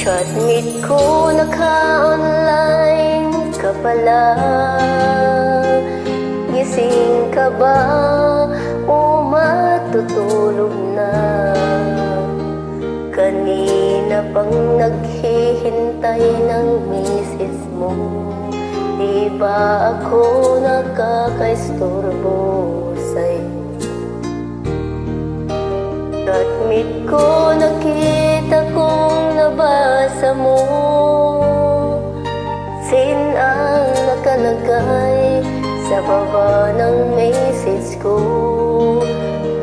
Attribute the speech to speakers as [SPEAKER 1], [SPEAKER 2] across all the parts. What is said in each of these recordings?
[SPEAKER 1] Chatmate ko, naka-online ka pala. Gising ka ba o matutulog na? Kanina pang naghihintay ng misis mo. Di ba ako nakakaistorbo sa'yo? Chatmate ko, nakita kong nabasa mo. Sin ang nakalagay sa baba ng message ko.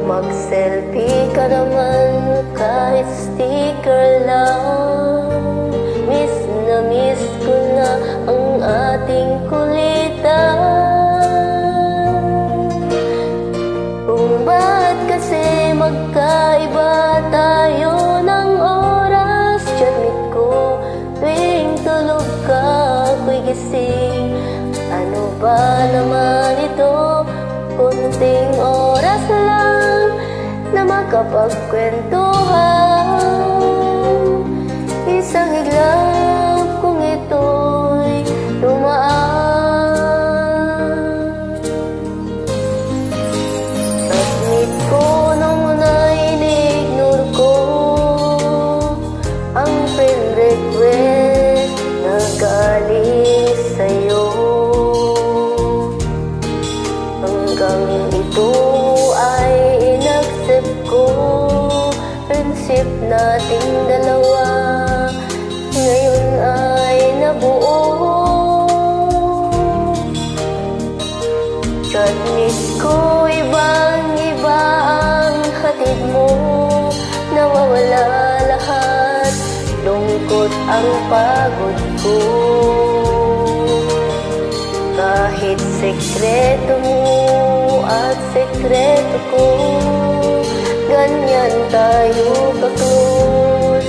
[SPEAKER 1] Mag-selfie ka naman kahit sticker lang. Miss na miss ko na ang ating kulitan. Kung ba't kasi magkaiba tayo ng oras? Chatmate ko, tuwing tulog ka ako'y gising. Ano ba naman ito? Kunting oras lang na makapagkwentuhan. Isang iglap kung ito'y dumaan. Chatmate ko, nung una'y in-ignore ko ang friend request na galing sa'yo. Hanggang ito ay in-accept ko. Friendship nating dalawa ngayon ay nabuo. Chatmate ko, ibang-iba ang hatid mo. Nawawala lahat, lungkot ang pagod ko. Kahit sekreto mo at sekreto ko, ganyan tayo ka-close.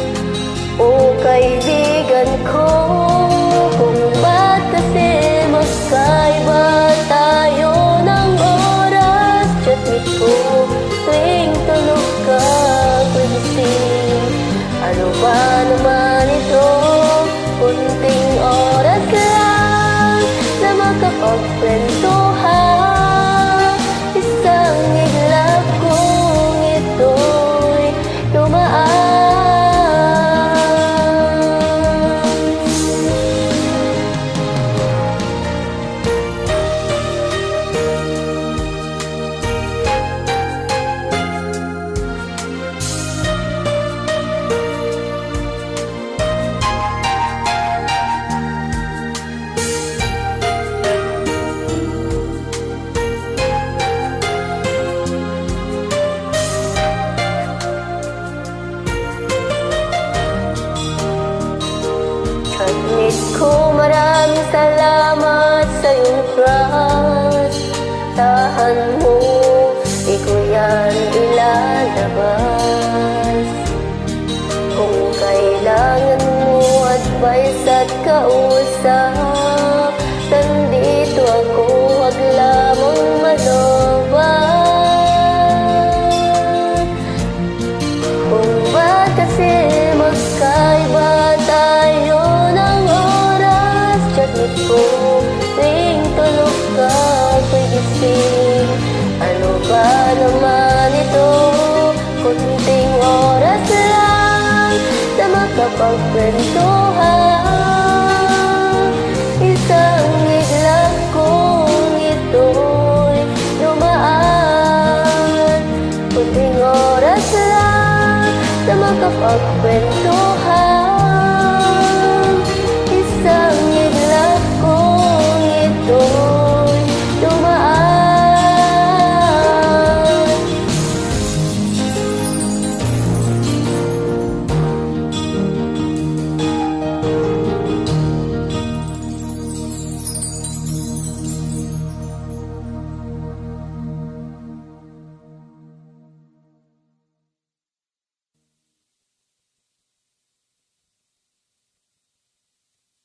[SPEAKER 1] O kaibigan ko, kung ba't kasi magkaiba tayo ng oras? Chatmate ko, tuwing tulog ka ako'y gising. Ano ba naman ito? Kunting oras lang na makapagkwentuhan. Isang iglap kung ito'y dumaan. Chatmate ko, maraming salamat sa iyong trust. Tahan mo, di ko yan ilalabas. Kung kailangan mo advice at kausap, nandito ako, wag lamang malobat. Kung ba't kasi magkaiba tayo ng oras? Chatmate ko, tuwing tulog ka ako'y gising. Ano ba naman ito? Kunting oras lang na makapagkwentuhan. Isang iglap kung ito'y dumaan. Kunting oras lang na makapagkwentuhan.